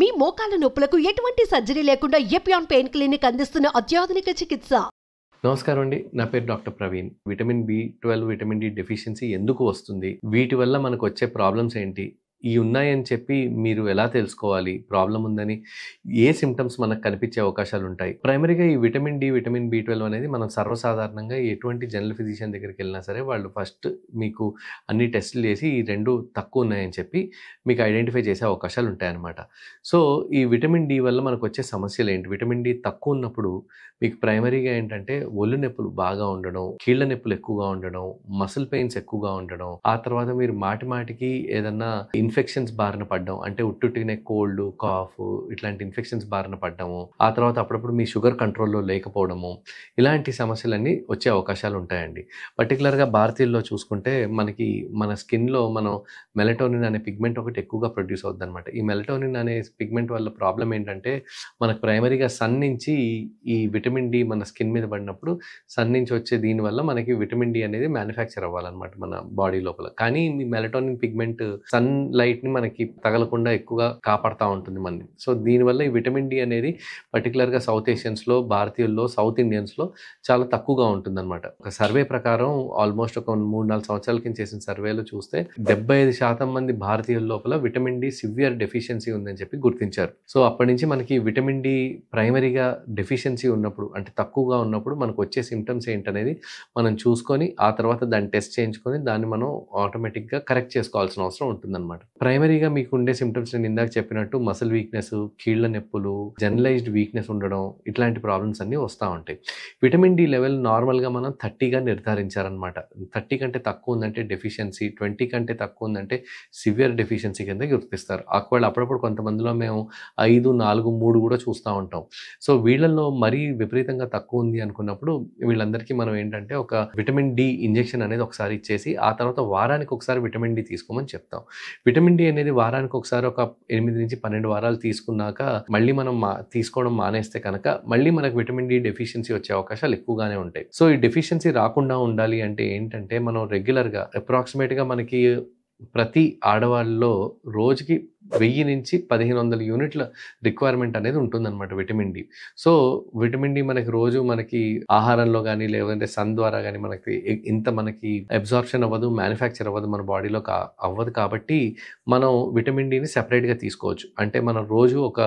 మీ మోకాల నొప్పులకు ఎటువంటి సర్జరీ లేకుండా ఎపియాన్ పెయిన్ క్లినిక్ అందిస్తున్న అత్యాధునిక చికిత్స. నమస్కారం అండి, నా పేరు doctor Praveen. Vitamin B12, vitamin D deficiency ఎందుకు వస్తుంది, వీటి వల్ల మనకు వచ్చే ప్రాబ్లమ్స్ ఏంటి, ఈ ఉన్నాయని చెప్పి మీరు ఎలా తెలుసుకోవాలి, ప్రాబ్లం ఉందని ఏ సిమ్టమ్స్ మనకు కనిపించే అవకాశాలు ఉంటాయి. ప్రైమరీగా ఈ విటమిన్ డి, విటమిన్ B12 అనేది మనం సర్వసాధారణంగా ఎటువంటి జనరల్ ఫిజిషియన్ దగ్గరికి వెళ్ళినా సరే వాళ్ళు ఫస్ట్ మీకు అన్ని టెస్టులు చేసి ఈ రెండు తక్కువ ఉన్నాయని చెప్పి మీకు ఐడెంటిఫై చేసే అవకాశాలు ఉంటాయన్నమాట. సో ఈ విటమిన్ డి వల్ల మనకు వచ్చే సమస్యలు ఏంటి, విటమిన్ డి తక్కువ ఉన్నప్పుడు మీకు ప్రైమరీగా ఏంటంటే ఒళ్ళు నొప్పులు బాగా ఉండడం, కీళ్ళ నొప్పులు ఎక్కువగా ఉండడం, మసిల్ పెయిన్స్ ఎక్కువగా ఉండడం, ఆ తర్వాత మీరు మాటికి ఏదన్నా ఇన్ఫెక్షన్స్ బారిన పడ్డం, అంటే ఉట్టుటినే కోల్డ్, కాఫ్ ఇట్లాంటి ఇన్ఫెక్షన్స్ బారిన పడ్డము, ఆ తర్వాత అప్పుడప్పుడు మీ షుగర్ కంట్రోల్లో లేకపోవడము, ఇలాంటి సమస్యలన్నీ వచ్చే అవకాశాలు ఉంటాయండి. పర్టికులర్గా భారతీయుల్లో చూసుకుంటే మనకి మన స్కిన్లో మనం మెలటోనిన్ అనే పిగ్మెంట్ ఒకటి ఎక్కువగా ప్రొడ్యూస్ అవుతుంది అనమాట. ఈ మెలటోనిన్ అనే పిగ్మెంట్ వల్ల ప్రాబ్లం ఏంటంటే మనకు ప్రైమరీగా సన్ నుంచి ఈ విటమిన్ డి మన స్కిన్ మీద పడినప్పుడు సన్ నుంచి వచ్చే దీనివల్ల మనకి విటమిన్ డి అనేది మ్యానుఫ్యాక్చర్ అవ్వాలన్నమాట మన బాడీ లోపల. కానీ ఈ మెలటోనిన్ పిగ్మెంట్ సన్ లైట్ని మనకి తగలకుండా ఎక్కువగా కాపాడుతూ ఉంటుంది మనని. సో దీనివల్ల ఈ విటమిన్ డి అనేది పర్టికులర్గా సౌత్ ఏషియన్స్లో, భారతీయుల్లో, సౌత్ ఇండియన్స్లో చాలా తక్కువగా ఉంటుందన్నమాట. ఒక సర్వే ప్రకారం ఆల్మోస్ట్ ఒక 3-4 సంవత్సరాల కింద చేసిన సర్వేలో చూస్తే 75% మంది భారతీయుల లోపల విటమిన్ డి సివియర్ డెఫిషియన్సీ ఉందని చెప్పి గుర్తించారు. సో అప్పటి నుంచి మనకి విటమిన్ డి ప్రైమరీగా డెఫిషియన్సీ ఉన్నప్పుడు, అంటే తక్కువగా ఉన్నప్పుడు మనకు వచ్చే సిమ్టమ్స్ ఏంటనేది మనం చూసుకొని ఆ తర్వాత దాన్ని టెస్ట్ చేయించుకొని దాన్ని మనం ఆటోమేటిక్గా కరెక్ట్ చేసుకోవాల్సిన అవసరం ఉంటుందన్నమాట. ప్రైమరీగా మీకు ఉండే సిమ్టమ్స్ నేను ఇందాక చెప్పినట్టు మసిల్ వీక్నెస్, కీళ్ల నొప్పులు, జనరలైజ్డ్ వీక్నెస్ ఉండడం, ఇట్లాంటి ప్రాబ్లమ్స్ అన్నీ వస్తూ ఉంటాయి. విటమిన్ డి లెవెల్ నార్మల్గా మనం 30గా నిర్ధారించారనమాట. 30 కంటే తక్కువ ఉందంటే డెఫిషియన్సీ, 20 కంటే తక్కువ ఉందంటే సివియర్ డెఫిషియన్సీ కింద గుర్తిస్తారు. అప్పుడప్పుడు కొంతమందిలో మేము 5, 4, 3 కూడా చూస్తూ ఉంటాం. సో వీళ్ళల్లో మరీ విపరీతంగా తక్కువ ఉంది అనుకున్నప్పుడు వీళ్ళందరికీ మనం ఏంటంటే ఒక విటమిన్ డి ఇంజెక్షన్ అనేది ఒకసారి ఇచ్చేసి ఆ తర్వాత వారానికి ఒకసారి విటమిన్ డి తీసుకోమని చెప్తాం. విటమిన్ డి అనేది వారానికి ఒకసారి ఒక 8 నుంచి 12 వారాలు తీసుకున్నాక మళ్ళీ మనం తీసుకోవడం మానేస్తే కనుక మళ్ళీ మనకు విటమిన్ డి డెఫిషియన్సీ వచ్చే అవకాశాలు ఎక్కువగానే ఉంటాయి. సో ఈ డెఫిషియన్సీ రాకుండా ఉండాలి అంటే ఏంటంటే మనం రెగ్యులర్గా అప్రాక్సిమేట్గా మనకి ప్రతి ఆడవాళ్ళలో రోజుకి 1000 నుంచి 1500 యూనిట్ల రిక్వైర్మెంట్ అనేది ఉంటుందన్నమాట vitamin D. So vitamin D మనకి రోజు మనకి ఆహారంలో కానీ లేదంటే సన్ ద్వారా కానీ మనకి అబ్జార్ప్షన్ అవ్వదు, మ్యానుఫ్యాక్చర్ అవ్వదు, మన బాడీలో అవ్వదు. కాబట్టి మనం విటమిన్ డిని సెపరేట్గా తీసుకోవచ్చు. అంటే మనం రోజు ఒక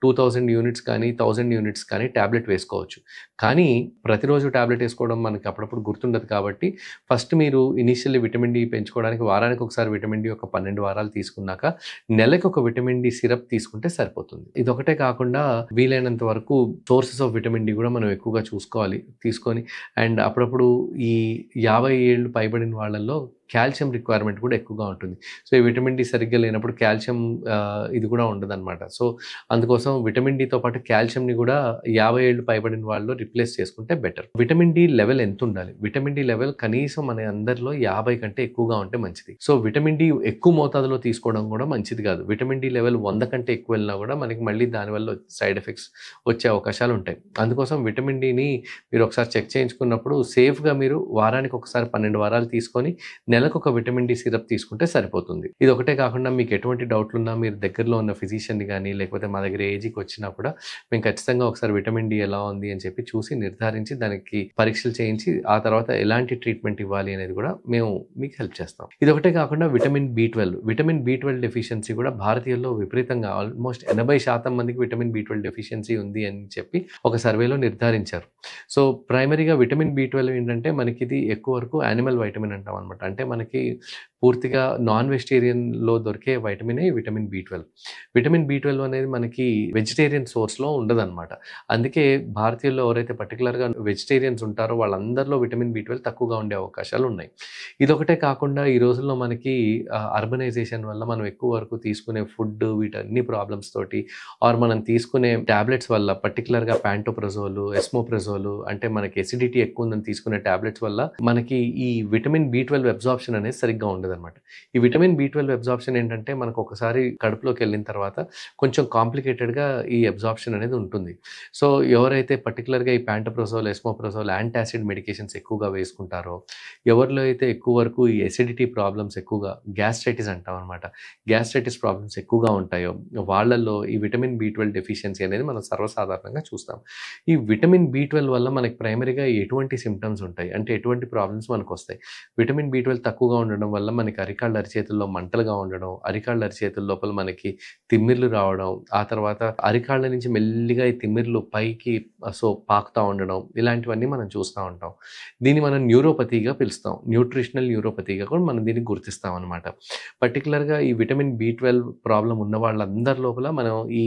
2000 యూనిట్స్ కానీ 1000 యూనిట్స్ కానీ ట్యాబ్లెట్ వేసుకోవచ్చు. కానీ ప్రతిరోజు ట్యాబ్లెట్ వేసుకోవడం మనకి అప్పుడప్పుడు గుర్తుండదు. కాబట్టి ఫస్ట్ మీరు ఇనీషియల్లీ విటమిన్ డి పెంచుకోవడానికి వారానికి ఒకసారి విటమిన్ డి ఒక 12 వారాలు తీసుకున్నాక నెలకు ఒక విటమిన్ డి సిరప్ తీసుకుంటే సరిపోతుంది. ఇదొకటే కాకుండా వీలైనంత వరకు సోర్సెస్ ఆఫ్ విటమిన్ డి కూడా మనం ఎక్కువగా తీసుకొని అండ్ అప్పుడప్పుడు ఈ 50 ఏళ్ళు పైబడిన వాళ్ళల్లో కాల్షియం రిక్వైర్మెంట్ కూడా ఎక్కువగా ఉంటుంది. సో ఈ విటమిన్ డి సరిగ్గా లేనప్పుడు కాల్షియం ఇది కూడా ఉండదన్నమాట. సో అందుకోసం విటమిన్ డితో పాటు కాల్షియంని కూడా 50 ఏళ్ళు పైబడిన వాళ్ళు రిప్లేస్ చేసుకుంటే బెటర్. విటమిన్ డి లెవెల్ ఎంత ఉండాలి? విటమిన్ డి లెవెల్ కనీసం మన అందరిలో 50 కంటే ఎక్కువగా ఉంటే మంచిది. సో విటమిన్ డి ఎక్కువ మోతాదులో తీసుకోవడం కూడా మంచిది కాదు. విటమిన్ డి లెవెల్ 100 కంటే ఎక్కువ వెళ్ళినా కూడా మనకి మళ్ళీ దానివల్ల సైడ్ ఎఫెక్ట్స్ వచ్చే అవకాశాలు ఉంటాయి. అందుకోసం విటమిన్ డిని మీరు ఒకసారి చెక్ చేయించుకున్నప్పుడు సేఫ్గా మీరు వారానికి ఒకసారి 12 వారాలు తీసుకొని నెలకు ఒక విటమిన్ డి సిరప్ తీసుకుంటే సరిపోతుంది. ఇది ఒకటే కాకుండా మీకు ఎటువంటి డౌట్లు ఉన్నా మీరు దగ్గరలో ఉన్న ఫిజిషియన్ని కానీ లేకపోతే మా దగ్గర ఏజీకి వచ్చినా కూడా మేము ఖచ్చితంగా ఒకసారి విటమిన్ డి ఎలా ఉంది అని చెప్పి చూసి నిర్ధారించి దానికి పరీక్షలు చేయించి ఆ తర్వాత ఎలాంటి ట్రీట్మెంట్ ఇవ్వాలి అనేది కూడా మేము మీకు హెల్ప్ చేస్తాం. ఇది ఒకటే కాకుండా విటమిన్ B12 డెఫిషియన్సీ కూడా భారతీయుల్లో విపరీతంగా ఆల్మోస్ట్ 80% మందికి విటమిన్ B12 డెఫిషియన్సీ ఉంది అని చెప్పి ఒక సర్వేలో నిర్ధారించారు. సో ప్రైమరీగా విటమిన్ B12 ఏంటంటే మనకి ఇది ఎక్కువ వరకు యానిమల్ వైటమిన్ అంటాం అనమాట. అంటే మనకి పూర్తిగా నాన్ వెజిటేరియన్లో దొరికే వైటమినే విటమిన్ B12. విటమిన్ B12 అనేది మనకి వెజిటేరియన్ సోర్స్లో ఉండదన్నమాట. అందుకే భారతీయుల్లో ఎవరైతే పర్టికులర్గా వెజిటేరియన్స్ ఉంటారో వాళ్ళందరిలో విటమిన్ B12 తక్కువగా ఉండే అవకాశాలు ఉన్నాయి. ఇదొకటే కాకుండా ఈ రోజుల్లో మనకి అర్బనైజేషన్ వల్ల మనం ఎక్కువ వరకు తీసుకునే ఫుడ్ వీటన్ని ప్రాబ్లమ్స్ తోటి మనం తీసుకునే టాబ్లెట్స్ వల్ల పర్టికులర్గా ప్యాంటోప్రజోలు, ఎస్మోప్రజోలు, అంటే మనకి ఎసిడిటీ ఎక్కువ ఉందని తీసుకునే టాబ్లెట్స్ వల్ల మనకి ఈ విటమిన్ B12 అబ్జార్ప్షన్ అనేది సరిగ్గా ఉండదు. ఉండదనమాట. ఈ విటమిన్ బి12 అబ్జార్ప్షన్ ఏంటంటే మనకు ఒకసారి కడుపులోకి వెళ్ళిన తర్వాత కొంచెం కాంప్లికేటెడ్గా ఈ అబ్జార్ప్షన్ అనేది ఉంటుంది. సో ఎవరైతే పర్టికులర్గా ఈ ప్యాంటోప్రోజోల్, ఎస్మోప్రోజోల్, యాంటాసిడ్ మెడికేషన్స్ ఎక్కువగా వేసుకుంటారో, ఎవరిలో అయితే ఎక్కువ వరకు ఈ ఎసిడిటీ ప్రాబ్లమ్స్ ఎక్కువగా, గ్యాస్ట్రైటిస్ అంటాం అనమాట, గ్యాస్ట్రైటిస్ ప్రాబ్లమ్స్ ఎక్కువగా ఉంటాయో వాళ్ళల్లో ఈ విటమిన్ బి12 డెఫిషియన్సీ అనేది మనం సర్వసాధారణంగా చూస్తాం. ఈ విటమిన్ బి12 వల్ల మనకి ప్రైమరీగా ఎటువంటి సిమ్టమ్స్ ఉంటాయి అంటే ఎటువంటి ప్రాబ్లమ్స్ మనకు వస్తాయి. విటమిన్ బి12 తక్కువగా ఉండడం వల్ల మనకి అరికాళ్ళ అరిచేతుల్లో మంటలుగా ఉండడం, అరికాళ్ళ అరిచేతుల లోపల మనకి తిమ్మిర్లు రావడం, ఆ తర్వాత అరికాళ్ళ నుంచి మెల్లిగా ఈ తిమ్మిర్లు పైకి పాకుతూ ఉండడం, ఇలాంటివన్నీ మనం చూస్తూ ఉంటాం. దీన్ని మనం న్యూరోపతిగా పిలుస్తాం. న్యూట్రిషనల్ న్యూరోపతిగా కూడా మనం దీన్ని గుర్తిస్తాం అనమాట. పర్టికులర్గా ఈ విటమిన్ బి12 ప్రాబ్లం ఉన్న వాళ్ళందరి లోపల మనం ఈ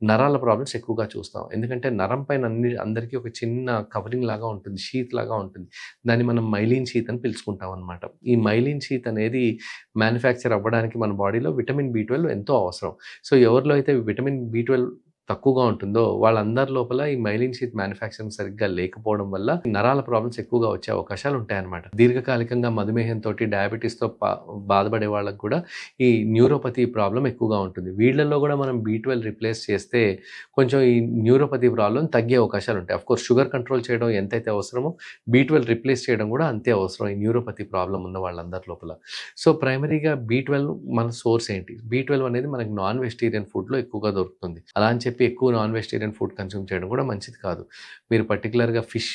నరాల ప్రాబ్లమ్స్ ఎక్కువగా చూస్తాం. ఎందుకంటే నరం పైన అందరికీ ఒక చిన్న కవరింగ్ లాగా ఉంటుంది, షీత్ లాగా ఉంటుంది. దాన్ని మనం మైలిన్ షీత్ అని పిలుచుకుంటాం అనమాట. ఈ మైలిన్ షీత్ అనేది మ్యానుఫ్యాక్చర్ అవ్వడానికి మన బాడీలో విటమిన్ బి12 ఎంతో అవసరం. సో ఎవరిలో అయితే విటమిన్ బి12 తక్కువగా ఉంటుందో వాళ్ళందరి లోపల ఈ మైలిన్ షీత్ మ్యానుఫ్యాక్చరింగ్ సరిగ్గా లేకపోవడం వల్ల నరాల ప్రాబ్లమ్స్ ఎక్కువగా వచ్చే అవకాశాలు ఉంటాయన్నమాట. దీర్ఘకాలికంగా మధుమేహంతో, డయాబెటీస్తో బాధపడే వాళ్ళకి కూడా ఈ న్యూరోపతి ప్రాబ్లం ఎక్కువగా ఉంటుంది. వీళ్ళల్లో కూడా మనం బి12 రిప్లేస్ చేస్తే కొంచెం ఈ న్యూరోపతి ప్రాబ్లం తగ్గే అవకాశాలు ఉంటాయి. అఫ్కోర్స్ షుగర్ కంట్రోల్ చేయడం ఎంతైతే అవసరమో బి12 రిప్లేస్ చేయడం కూడా అంతే అవసరం ఈ న్యూరోపతి ప్రాబ్లం ఉన్న వాళ్ళందరి లోపల. సో ప్రైమరీగా బి12 మన సోర్స్ ఏంటి? బి12 అనేది మనకి నాన్ వెజిటేరియన్ ఫుడ్లో ఎక్కువగా దొరుకుతుంది. అలా అని చెప్పి ఎక్కువ నాన్ వెజిటేరియన్ ఫుడ్ కన్స్యూమ్ చేయడం కూడా మంచిది కాదు. మీరు పర్టికులర్గా ఫిష్,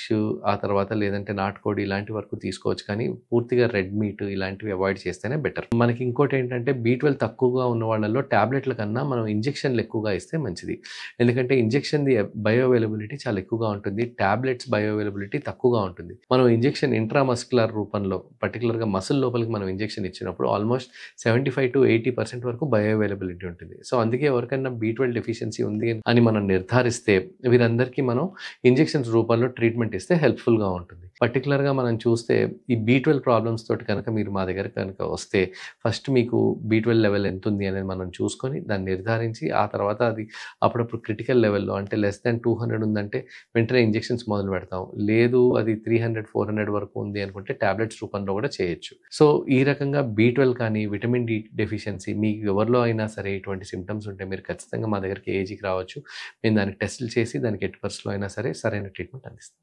ఆ తర్వాత లేదంటే నాటుకోడి ఇలాంటి వరకు తీసుకోవచ్చు, కానీ పూర్తిగా రెడ్ మీట్ ఇలాంటివి అవాయిడ్ చేస్తేనే బెటర్. మనకి ఇంకోటి ఏంటంటే బి12 తక్కువగా ఉన్న వాళ్ళలో ట్యాబ్లెట్ల కన్నా మనం ఇంజెక్షన్లు ఎక్కువగా ఇస్తే మంచిది. ఎందుకంటే ఇంజెక్షన్ది బయో అవైలబిలిటీ చాలా ఎక్కువగా ఉంటుంది, ట్యాబ్లెట్స్ బయో అవైలబిలిటీ తక్కువగా ఉంటుంది. మనం ఇంజెక్షన్ ఇంట్రామస్కులర్ రూపంలో పర్టికులర్గా మసిల్ లోపలికి మనం ఇంజెక్షన్ ఇచ్చినప్పుడు ఆల్మోస్ట్ 75 to 80% వరకు బయో అవైలబిలిటీ ఉంటుంది. సో అందుకే ఎవరికైనా బి12 డెఫిషియన్సీ ఉంది అని మనం నిర్ధారిస్తే వీరందరికీ మనం ఇంజెక్షన్స్ రూపంలో ట్రీట్మెంట్ ఇస్తే హెల్ప్ఫుల్గా ఉంటుంది. పర్టికులర్గా మనం చూస్తే ఈ బి12 ప్రాబ్లమ్స్ తోటి కనుక మీరు మా దగ్గర కనుక వస్తే ఫస్ట్ మీకు బి12 లెవెల్ ఎంత ఉంది అనేది మనం చూసుకొని దాన్ని నిర్ధారించి ఆ తర్వాత అది అప్పుడప్పుడు క్రిటికల్ లెవెల్లో అంటే లెస్ దాన్ 200 ఉందంటే వెంటనే ఇంజెక్షన్స్ మొదలు పెడతాం. లేదు అది 300-400 వరకు ఉంది అనుకుంటే ట్యాబ్లెట్స్ రూపంలో కూడా చేయొచ్చు. సో ఈ రకంగా బి12 కానీ విటమిన్ డి డెఫిషియన్సీ మీకు ఎవరిలో అయినా సరే ఇటువంటి సిమ్టమ్స్ ఉంటే మీరు ఖచ్చితంగా మా దగ్గరికి ఏజీకి రావచ్చు. మేము దానికి టెస్టులు చేసి దానికి ఎట్టి పరిస్థితుల్లో అయినా సరే సరైన ట్రీట్మెంట్ అందిస్తాం.